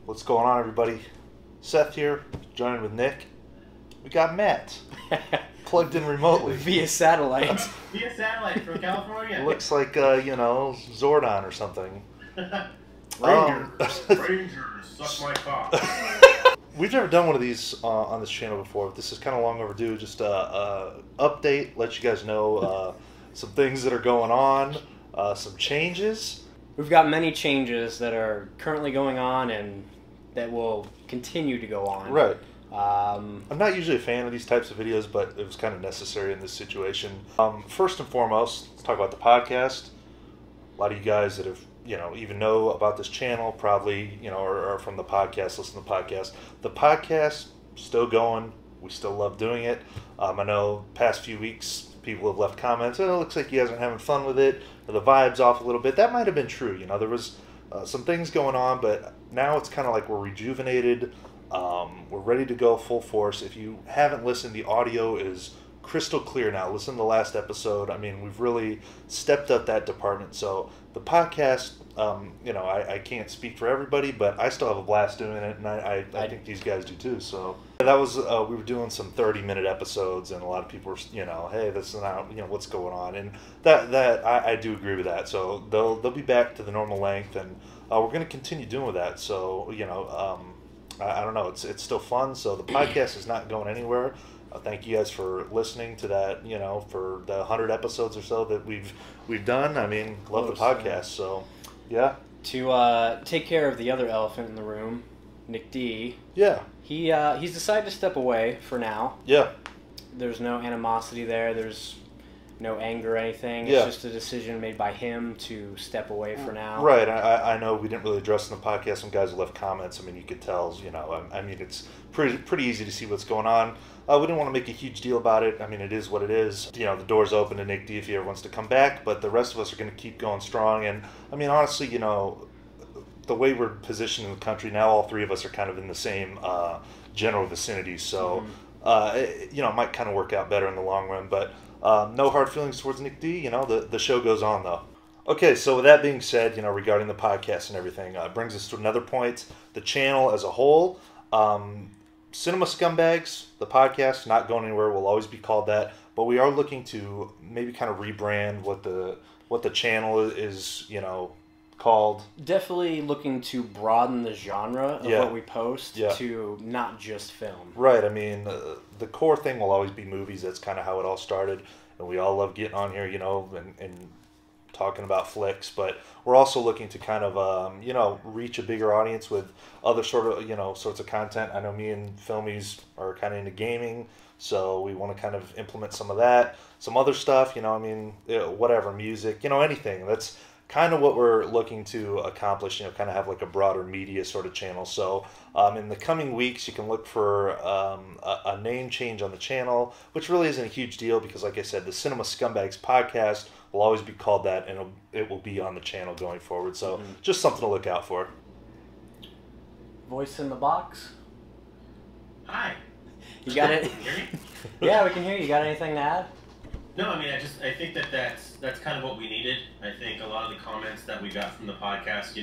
What's going on, everybody? Seth here, joining with Nick. We got Matt, plugged in remotely. Via satellite. Via satellite from California. Looks like, Zordon or something. Rangers, suck my cock. We've never done one of these on this channel before. This is kind of long overdue. Just a update, let you guys know some things that are going on, some changes. We've got many changes that are currently going on and that will continue to go on. Right. I'm not usually a fan of these types of videos, but it was kind of necessary in this situation. First and foremost, let's talk about the podcast. A lot of you guys that have, even know about this channel probably, are from the podcast, listen to the podcast. The podcast, still going. We still love doing it. I know past few weeks, people have left comments, oh, it looks like you guys are having fun with it, or the vibe's off a little bit. That might have been true. There was some things going on, but now it's kind of like we're rejuvenated. We're ready to go full force. If you haven't listened, the audio is crystal clear now. Listen to the last episode. I mean, we've really stepped up that department. So the podcast, I can't speak for everybody, but I still have a blast doing it, and I think these guys do too. So that was we were doing some 30-minute episodes, and a lot of people were, hey, this is not, what's going on, and that I do agree with that. So they'll be back to the normal length, and we're going to continue doing with that. So I don't know, it's still fun. So the podcast is not going anywhere. Thank you guys for listening to that, for the 100 episodes or so that we've done. I mean, love the podcast. So, yeah. To take care of the other elephant in the room, Nick D. Yeah. He's decided to step away for now. Yeah. There's no animosity there. There's no anger or anything. Yeah. It's just a decision made by him to step away for now. Right. I know we didn't really address in the podcast. Some guys left comments. I mean, you could tell, I mean, it's pretty easy to see what's going on. We didn't want to make a huge deal about it. I mean, it is what it is. The door's open to Nick D if he ever wants to come back, but the rest of us are going to keep going strong. And, I mean, honestly, the way we're positioned in the country now, all three of us are kind of in the same general vicinity. So, it might kind of work out better in the long run. But no hard feelings towards Nick D. The show goes on, though. Okay, so with that being said, regarding the podcast and everything, brings us to another point. The channel as a whole, Cinema Scumbags, the podcast, not going anywhere, will always be called that. But we are looking to maybe kind of rebrand what the channel is, called. Definitely looking to broaden the genre of what we post to not just film. Right. I mean, the core thing will always be movies. That's kind of how it all started. And we all love getting on here, and talking about flicks. But we're also looking to kind of, reach a bigger audience with other sorts of content. I know me and Filmies are kind of into gaming, so we want to kind of implement some of that. Some other stuff, whatever, music, anything. That's kind of what we're looking to accomplish, kind of have like a broader media sort of channel. So in the coming weeks, you can look for a name change on the channel, which really isn't a huge deal because, like I said, the Cinema Scumbags podcast will always be called that, and it will be on the channel going forward. So just something to look out for. Voice in the box. Hi. You got it? Can you hear me? Yeah, we can hear you. You got anything to add? No, I mean, I think that's kind of what we needed. I think a lot of the comments that we got from the podcast,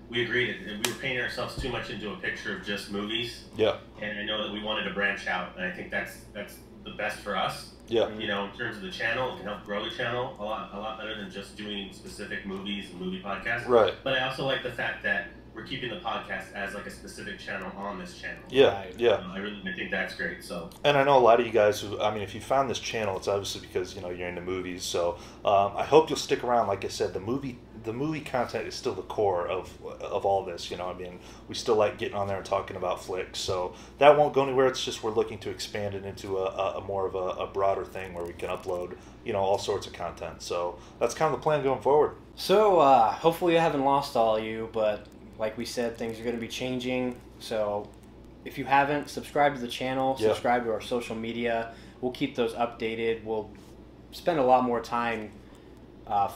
we agreed that we were painting ourselves too much into a picture of just movies. Yeah. And I know that we wanted to branch out, and I think that's the best for us. Yeah. In terms of the channel, it can help grow the channel a lot better than just doing specific movies and movie podcasts. Right. But I also like the fact that we're keeping the podcast as like a specific channel on this channel. Yeah, right. yeah. I think that's great. So. And I know a lot of you guys who, if you found this channel, it's obviously because you're into movies. So I hope you'll stick around. Like I said, the movie content is still the core of all this. We still like getting on there and talking about flicks. So that won't go anywhere. It's just we're looking to expand it into a more of a broader thing where we can upload all sorts of content. So that's kind of the plan going forward. So hopefully I haven't lost all of you, but like we said, things are going to be changing. So if you haven't, subscribe to the channel, subscribe to our social media. We'll keep those updated. We'll spend a lot more time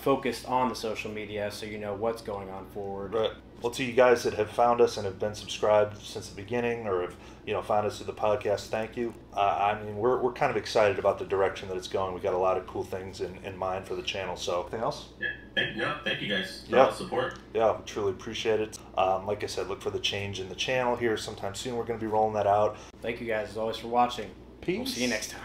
focused on the social media so you know what's going on forward. Right. Well, to you guys that have found us and have been subscribed since the beginning, or have found us through the podcast, thank you. We're kind of excited about the direction that it's going. We got a lot of cool things in mind for the channel. So, anything else? Yeah. Thank you guys for all the support. Yeah, we truly appreciate it. Like I said, look for the change in the channel here sometime soon. We're going to be rolling that out. Thank you guys as always for watching. Peace. We'll see you next time.